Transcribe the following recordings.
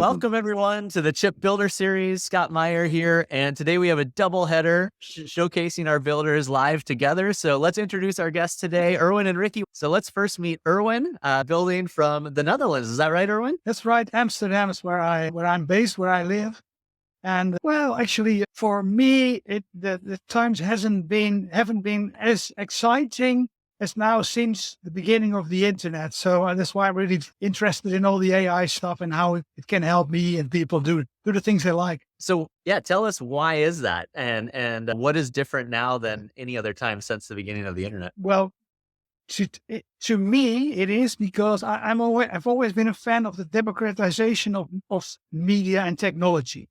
Welcome everyone to the Chip Builder series. Scott Meyer here, and today we have a double header showcasing our builders live together. So let's introduce our guests today, Erwin and Ricky. So let's first meet Erwin, building from the Netherlands. Is that right, Erwin? That's right. Amsterdam is where I'm based, where I live. And well, actually, for me, the times haven't been as exciting as now since the beginning of the internet. So that's why I'm really interested in all the AI stuff and how it can help me and people do the things they like. So yeah, tell us, why is that, and what is different now than any other time since the beginning of the internet? Well, to me, it is because I've always been a fan of the democratization of media and technology.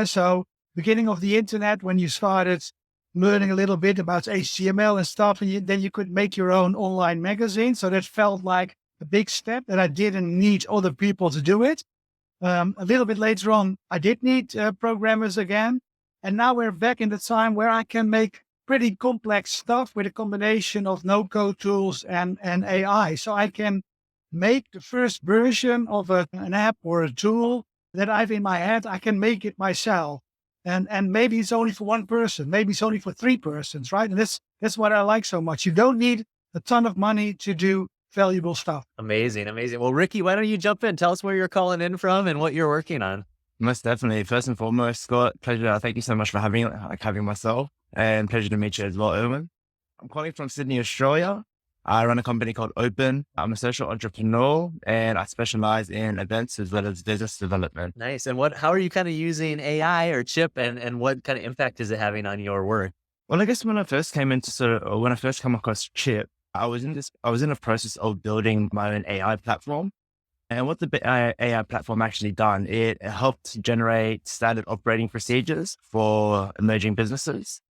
So beginning of the internet, when you started learning a little bit about HTML and stuff, and then you could make your own online magazine. So that felt like a big step that I didn't need other people to do it. A little bit later on, I did need programmers again. And now we're back in the time where I can make pretty complex stuff with a combination of no-code tools and AI. So I can make the first version of an app or a tool that I've in my head. I can make it myself. And maybe it's only for one person, maybe it's only for three persons, right? And that's what I like so much. You don't need a ton of money to do valuable stuff. Amazing, amazing. Well, Ricky, why don't you jump in? Tell us where you're calling in from and what you're working on. Most definitely. First and foremost, Scott, pleasure. Thank you so much for having myself, and pleasure to meet you as well, Erwin. I'm calling from Sydney, Australia. I run a company called Open. I'm a social entrepreneur, and I specialize in events as well as business development. Nice. And how are you kind of using AI or Chip, and what kind of impact is it having on your work? Well, I guess when I first came when I first come across Chip, I was in a process of building my own AI platform. And what the AI platform actually done, it helped generate standard operating procedures for emerging businesses.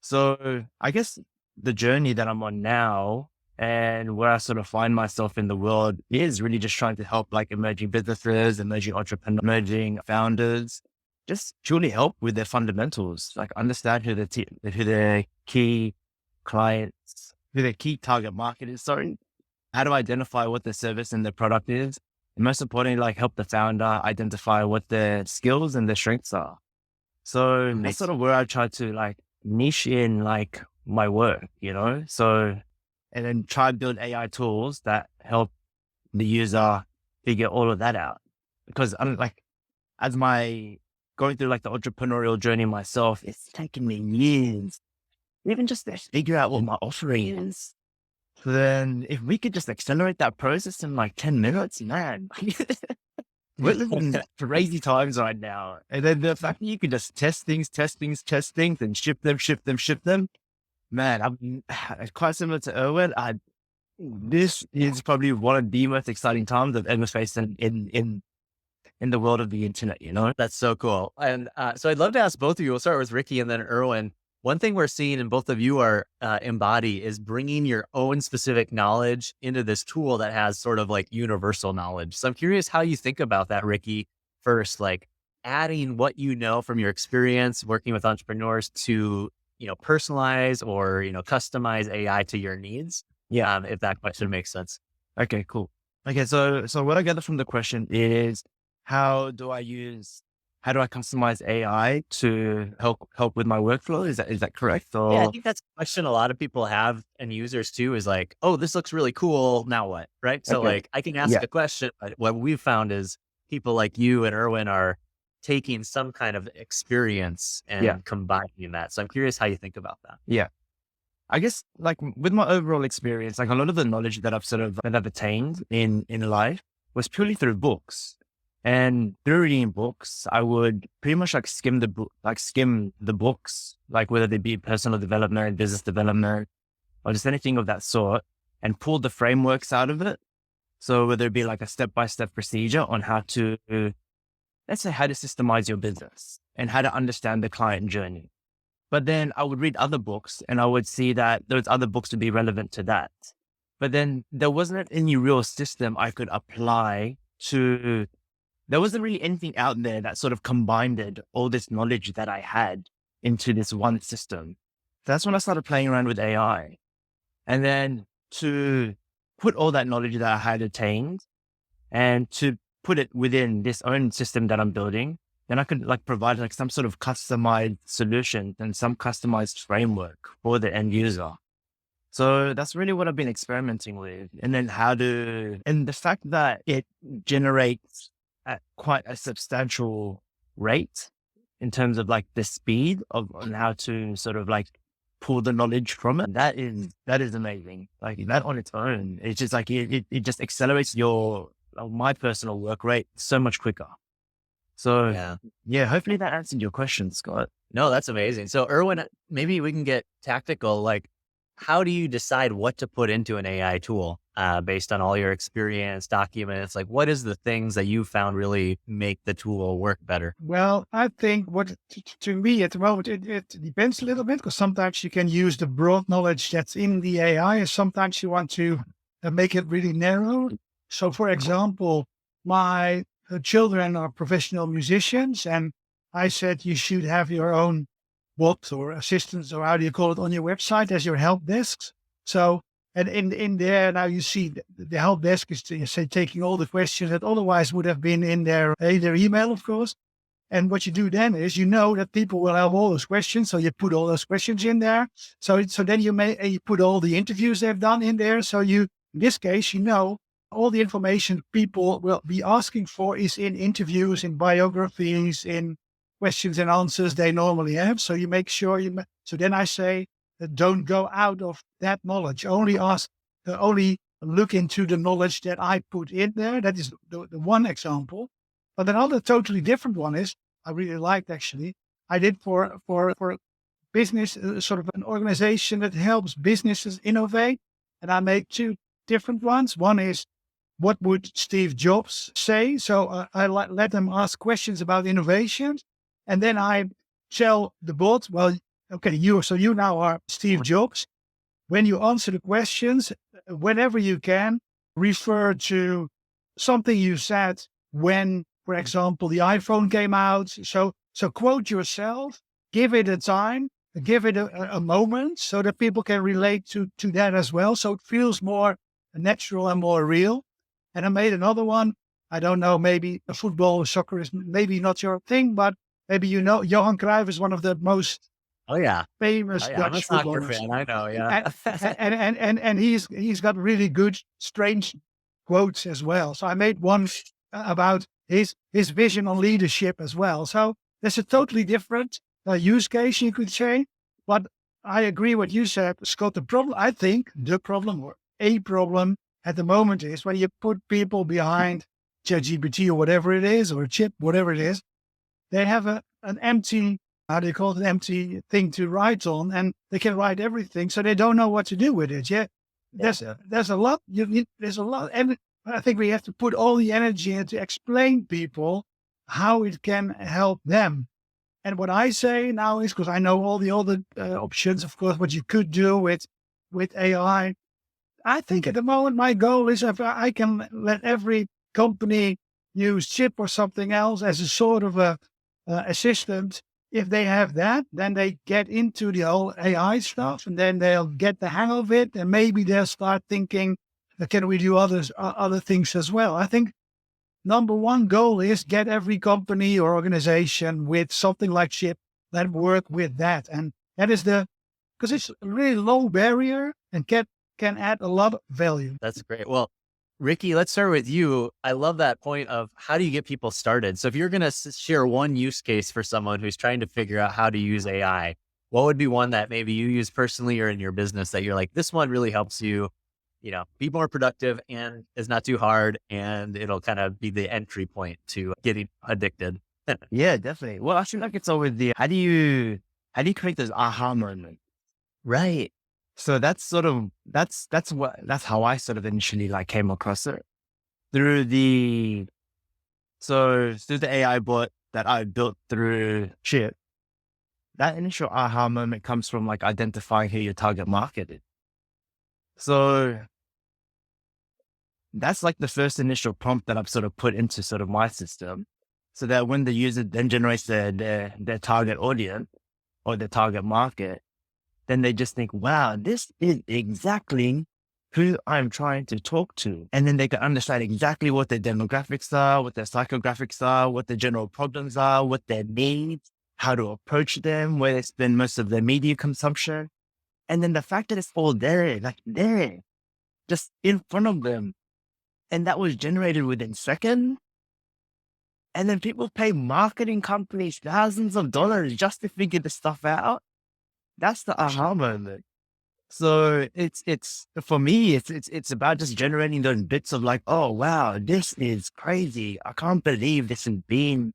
So I guess the journey that I'm on now and where I sort of find myself in the world is really just trying to help like emerging businesses, emerging entrepreneurs, emerging founders, just truly help with their fundamentals, like understand who their key clients, who their key target market is, how to identify what their service and their product is. And most importantly, like help the founder identify what their skills and their strengths are. So that's sort of where I try to like niche in like my work, and then try and build AI tools that help the user figure all of that out. Because I'm like, as my going through like the entrepreneurial journey myself, it's taken me years, even just to figure out what my offering is. So then if we could just accelerate that process in like 10 minutes, man, we're living in crazy times right now. And then the fact that you can just test things, and ship them. Man, I'm quite similar to Erwin. This is probably one of the most exciting times I've ever faced in the world of the internet, That's so cool. And so I'd love to ask both of you, we'll start with Ricky and then Erwin. One thing we're seeing, and both of you are embody, is bringing your own specific knowledge into this tool that has sort of like universal knowledge. So I'm curious how you think about that, Ricky, first, like adding what you know from your experience working with entrepreneurs to, personalize or, customize AI to your needs. Yeah. If that question makes sense. Okay, cool. Okay. So what I gather from the question is, how do I customize AI to help with my workflow? Is that correct? Or... Yeah, I think that's a question a lot of people have, and users too, is like, oh, this looks really cool. Now what? Right. So like I can ask a question, but what we've found is people like you and Erwin are taking some kind of experience and combining that. So I'm curious how you think about that. Yeah. I guess like with my overall experience, like a lot of the knowledge that I've attained in life was purely through books. And through reading books, I would pretty much like skim the books, like whether they be personal development, business development, or just anything of that sort, and pull the frameworks out of it. So whether it be like a step-by-step procedure on how to systemize your business and how to understand the client journey. But then I would read other books and I would see that those other books would be relevant to that. But then there wasn't any real system I could apply to. There wasn't really anything out there that sort of combined all this knowledge that I had into this one system. That's when I started playing around with AI. And then to put all that knowledge that I had attained and to put it within this own system that I'm building, then I could like provide like some sort of customized solution and some customized framework for the end user. So that's really what I've been experimenting with. And then and the fact that it generates at quite a substantial rate in terms of like the speed of on how to sort of like pull the knowledge from it. That is amazing. Like that on its own, it's just like, it just accelerates my personal work rate so much quicker. So Yeah. yeah, hopefully that answered your question, Scott. No, that's amazing. So Erwin, maybe we can get tactical. Like, how do you decide what to put into an AI tool based on all your experience, documents? Like, what is the things that you found really make the tool work better? Well, I think to me at the moment, it depends a little bit because sometimes you can use the broad knowledge that's in the AI and sometimes you want to make it really narrow. So for example, my children are professional musicians and I said you should have your own bot or assistants or how do you call it on your website as your help desks. So, and in there now you see the help desk is say taking all the questions that otherwise would have been in their email, of course. And what you do then is you know that people will have all those questions, so you put all those questions in there. So then you put all the interviews they've done in there. So in this case, you know all the information people will be asking for is in interviews, in biographies, in questions and answers they normally have. So you make sure so then I say, don't go out of that knowledge. Only look into the knowledge that I put in there. That is the one example. But another totally different one is, I really liked actually, I did for business, sort of an organization that helps businesses innovate. And I made two different ones. One is, what would Steve Jobs say? So I let them ask questions about innovations. And then I tell the bot, well, okay, you now are Steve Jobs. When you answer the questions, whenever you can, refer to something you said when, for example, the iPhone came out. So quote yourself, give it a time, give it a moment so that people can relate to that as well. So it feels more natural and more real. And I made another one. I don't know, maybe football or soccer is maybe not your thing, but maybe you know Johan Cruyff is one of the most Oh yeah. famous Oh yeah. I'm a Dutch soccer footballers. fan. I know. Yeah. And he's got really good, strange quotes as well. So I made one about his vision on leadership as well. So there's a totally different use case, you could say. But I agree what you said, Scott. The problem at the moment is when you put people behind ChatGPT or whatever it is, or a chip, whatever it is, they have an empty, how do you call it, an empty thing to write on, and they can write everything, so they don't know what to do with it. Yeah, there's a lot. There's a lot, and I think we have to put all the energy into explain people how it can help them. And what I say now is, because I know all the other options, of course, what you could do with AI. I think at the moment my goal is if I can let every company use chip or something else as a sort of a assistant. If they have that, then they get into the whole AI stuff, and then they'll get the hang of it, and maybe they'll start thinking, can we do other things as well? I think number one goal is get every company or organization with something like chip that work with that, and that is because it's a really low barrier and can add a lot of value. That's great. Well, Ricky, let's start with you. I love that point of how do you get people started? So if you're going to share one use case for someone who's trying to figure out how to use AI, what would be one that maybe you use personally or in your business that you're like, this one really helps you, be more productive and is not too hard, and it'll kind of be the entry point to getting addicted? Yeah, definitely. Well, I feel like it's always how do you create those aha moments? Right. So that's how I sort of initially like came across it through the AI bot that I built through Chip. That initial aha moment comes from like identifying who your target market is. So that's like the first initial prompt that I've sort of put into sort of my system, so that when the user then generates their target audience or their target market, then they just think, wow, this is exactly who I'm trying to talk to. And then they can understand exactly what their demographics are, what their psychographics are, what their general problems are, what their needs, how to approach them, where they spend most of their media consumption. And then the fact that it's all there, like there, just in front of them. And that was generated within seconds. And then people pay marketing companies thousands of dollars just to figure this stuff out. That's the aha moment. So it's for me, it's about just generating those bits of like, oh wow, this is crazy. I can't believe this has been.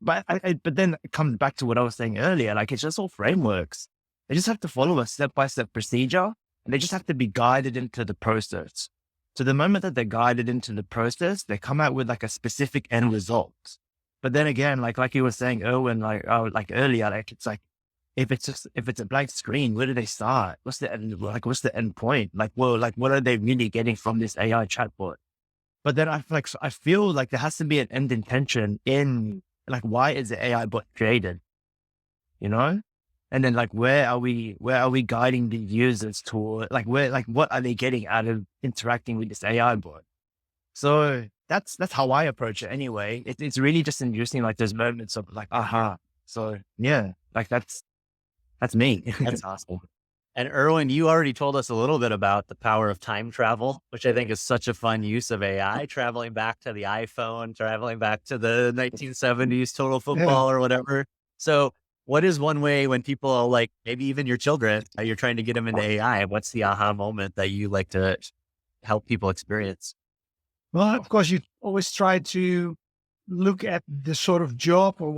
But but then it comes back to what I was saying earlier. Like it's just all frameworks. They just have to follow a step-by-step procedure, and they just have to be guided into the process. So the moment that they're guided into the process, they come out with like a specific end result. But then again, like you were saying, Erwin, like earlier, like it's like, if it's a blank screen, where do they start? What's the end? Like, what's the end point? Like, well, like, what are they really getting from this AI chatbot? But then I feel like there has to be an end intention in like, why is the AI bot created? You know? And then like, where are we guiding the users toward? Like, what are they getting out of interacting with this AI bot? So that's how I approach it anyway. It's really just inducing like those moments of like, aha. So yeah, like that's me. That's awesome. And Erwin, you already told us a little bit about the power of time travel, which I think is such a fun use of AI, traveling back to the iPhone, traveling back to the 1970s total football or whatever. So what is one way when people are like, maybe even your children, you're trying to get them into AI? What's the aha moment that you like to help people experience? Well, of course, you always try to look at the sort of job or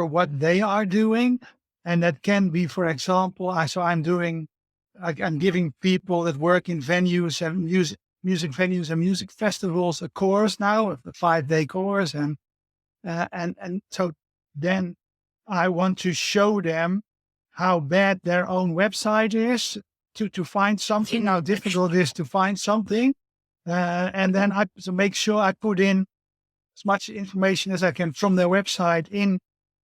what they are doing. And that can be, for example, I'm giving people that work in venues and music venues and music festivals a course now, a 5-day course. And so then I want to show them how bad their own website is to find something, how difficult it is to find something. And then so make sure I put in as much information as I can from their website in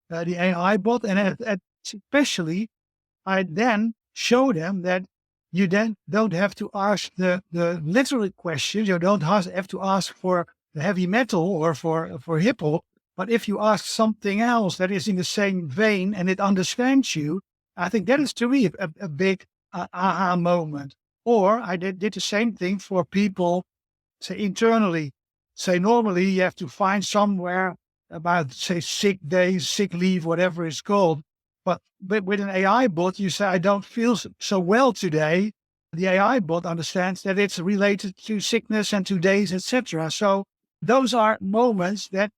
the AI bot. And especially, I then show them that you then don't have to ask the literal questions. You don't have to ask for the heavy metal or for hip hop. But if you ask something else that is in the same vein and it understands you, I think that is to me a big aha moment. Or I did the same thing for people, say internally. Say normally you have to find somewhere about, say, sick days, sick leave, whatever it's called. But with an AI bot, you say, I don't feel so well today. The AI bot understands that it's related to sickness and to days, etc. So those are moments that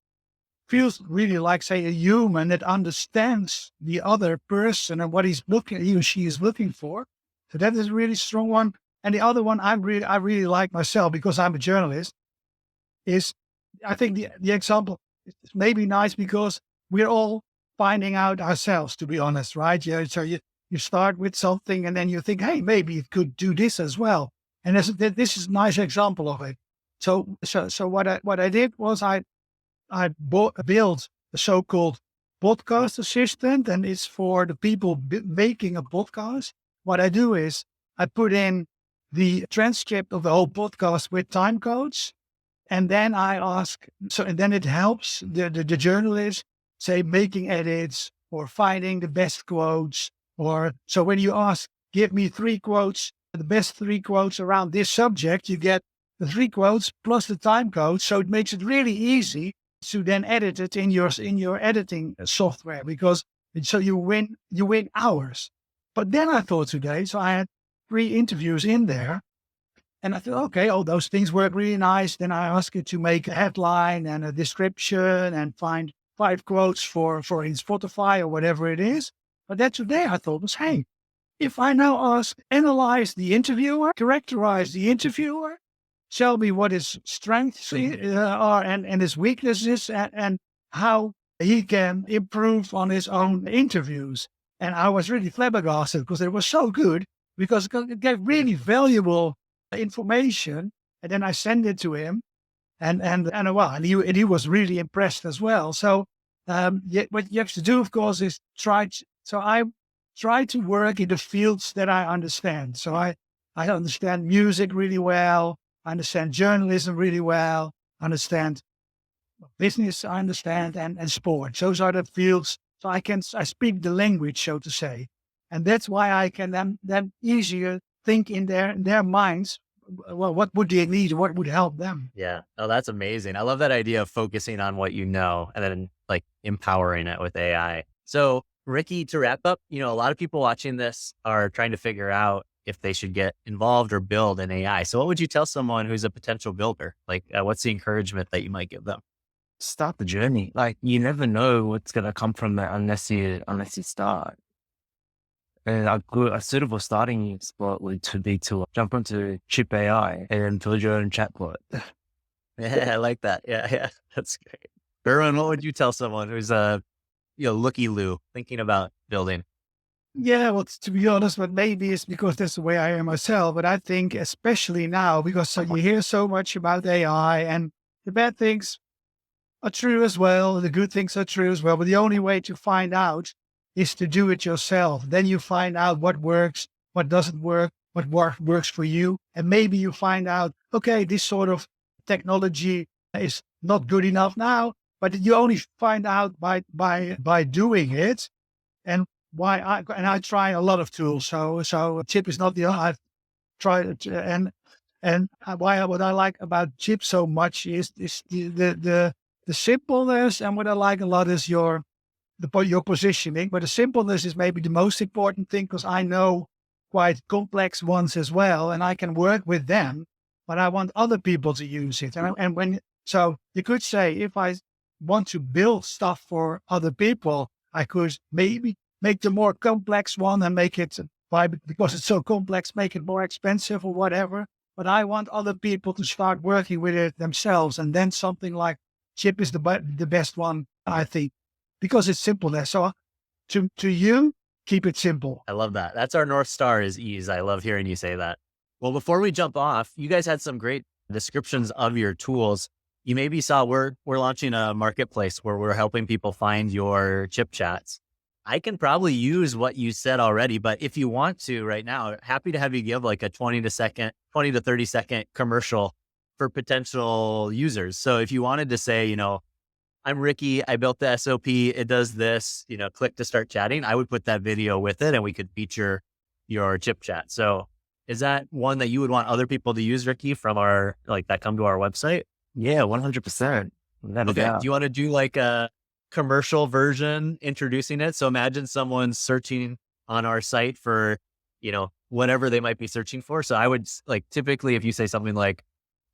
feels really like, say, a human that understands the other person and what he or she is looking for. So that is a really strong one. And the other one I really like myself, because I'm a journalist, is I think the example is maybe nice because we're all finding out ourselves, to be honest, right? Yeah. So you start with something and then you think, hey, maybe it could do this as well. And this is a nice example of it. So what I did was I built a so-called podcast assistant, and it's for the people making a podcast. What I do is I put in the transcript of the whole podcast with time codes. And then I ask, and then it helps the journalist, say, making edits or finding the best quotes. Or so when you ask, give me 3 quotes, the best 3 quotes around this subject, you get the 3 quotes plus the time code. So it makes it really easy to then edit it in your editing software, because so you win hours. But then I thought today, so I had 3 interviews in there. And I thought, okay, all those things work really nice. Then I ask it to make a headline and a description and find 5 quotes for in Spotify or whatever it is. But then today I thought was, hey, if I now analyze the interviewer, characterize the interviewer, tell me what his strengths are and his weaknesses and how he can improve on his own interviews. And I was really flabbergasted because it was so good, because it gave really valuable information. And then I sent it to him and he was really impressed as well. So what you have to do, of course, is I try to work in the fields that I understand. So I understand music really well. I understand journalism really well. I understand business, I understand, and sports. Those are the fields. So I speak the language, so to say. And that's why I can then easier think in their minds, well, what would they need? What would help them? Yeah. Oh, that's amazing. I love that idea of focusing on what you know and then like empowering it with AI. So, Ricky, to wrap up, a lot of people watching this are trying to figure out if they should get involved or build in AI. So, what would you tell someone who's a potential builder? Like, what's the encouragement that you might give them? Start the journey. Like you never know what's gonna come from that unless you start. And a suitable starting spot would to be to jump onto Chip AI and build your own chatbot. Yeah, I like that. Yeah, yeah, that's great. Erwin, what would you tell someone who's looky loo thinking about building? Yeah, well, to be honest, but maybe it's because that's the way I am myself. But I think especially now, because you hear so much about AI and the bad things are true as well. The good things are true as well. But the only way to find out is to do it yourself. Then you find out what works, what doesn't work, what works for you. And maybe you find out, okay, this sort of technology is not good enough now, but you only find out by doing it. And I try a lot of tools. So Chip is not the only, I've tried it and what I like about Chip so much is the simpleness, and what I like a lot is your positioning. But the simpleness is maybe the most important thing, because I know quite complex ones as well, and I can work with them. But I want other people to use it, and when so you could say if I want to build stuff for other people, I could maybe make the more complex one and make it because it's so complex, make it more expensive or whatever. But I want other people to start working with it themselves, and then something like Chip is the best one, I think, because it's simpleness. So to you, keep it simple. I love that. That's our North Star is ease. I love hearing you say that. Well, before we jump off, you guys had some great descriptions of your tools. You maybe saw we're launching a marketplace where we're helping people find your chip chats. I can probably use what you said already, but if you want to right now, happy to have you give like a 20 to 30-second commercial for potential users. So if you wanted to say, I'm Ricky, I built the SOP, it does this, click to start chatting, I would put that video with it and we could feature your chip chat. So is that one that you would want other people to use, Ricky, from that come to our website? Yeah, 100%. Okay. Do you want to do like a commercial version introducing it? So imagine someone's searching on our site for, whatever they might be searching for. So I would typically, if you say something like,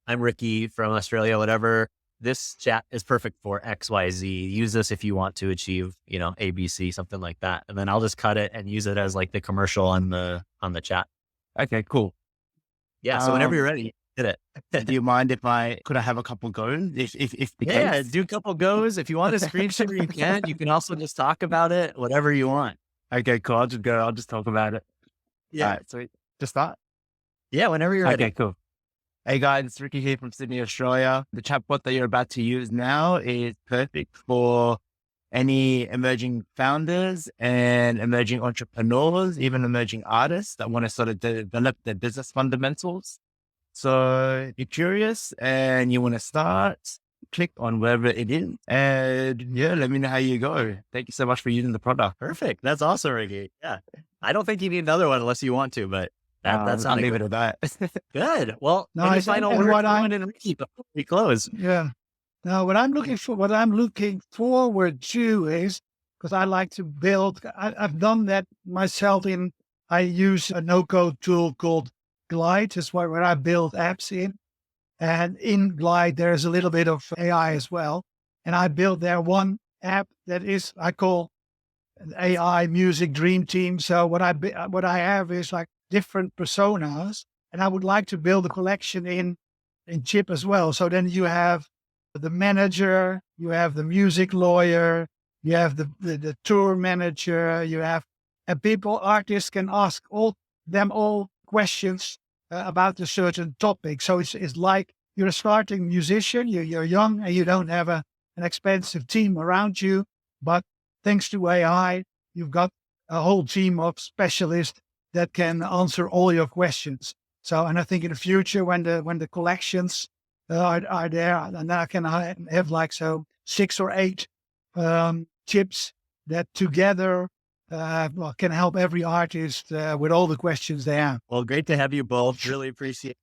I'm Ricky from Australia, whatever, this chat is perfect for XYZ. Use this if you want to achieve, ABC, something like that. And then I'll just cut it and use it as like the commercial on the chat. Okay, cool. Yeah. So whenever you're ready, hit it. Do you mind if could I have a couple goes? If the Yeah, case? do a couple goes. If you want a screen share, you can. You can also just talk about it, whatever you want. Okay, cool. I'll just go. I'll just talk about it. Yeah. All right, sweet. Just start. Yeah, whenever you're ready. Okay, cool. Hey guys, it's Ricky here from Sydney, Australia. The chatbot that you're about to use now is perfect for any emerging founders and emerging entrepreneurs, even emerging artists that want to sort of develop their business fundamentals. So if you're curious and you want to start, click on wherever it is. And yeah, let me know how you go. Thank you so much for using the product. Perfect. That's awesome, Ricky. Yeah. I don't think you need another one unless you want to, but that's I'll not leave it at that. good. Well, No, any final and words, what Erwin and Ricky, before we close? Yeah. Now, what I'm looking forward to is, because I like to build, I've done that myself I use a no-code tool called Glide. Is where I build apps in. And in Glide, there's a little bit of AI as well. And I built there one app that I call an AI music dream team. So what I have is like different personas, and I would like to build a collection in Chip as well. So then you have the manager, you have the music lawyer, you have the tour manager, and artists can ask all questions about a certain topic. So it's like you're a starting musician, you're young and you don't have an expensive team around you, but thanks to AI, you've got a whole team of specialists that can answer all your questions. So, and I think in the future when the collections are there, and then I can have like 6 or 8 chips that together can help every artist with all the questions they have. Well, great to have you both. Really appreciate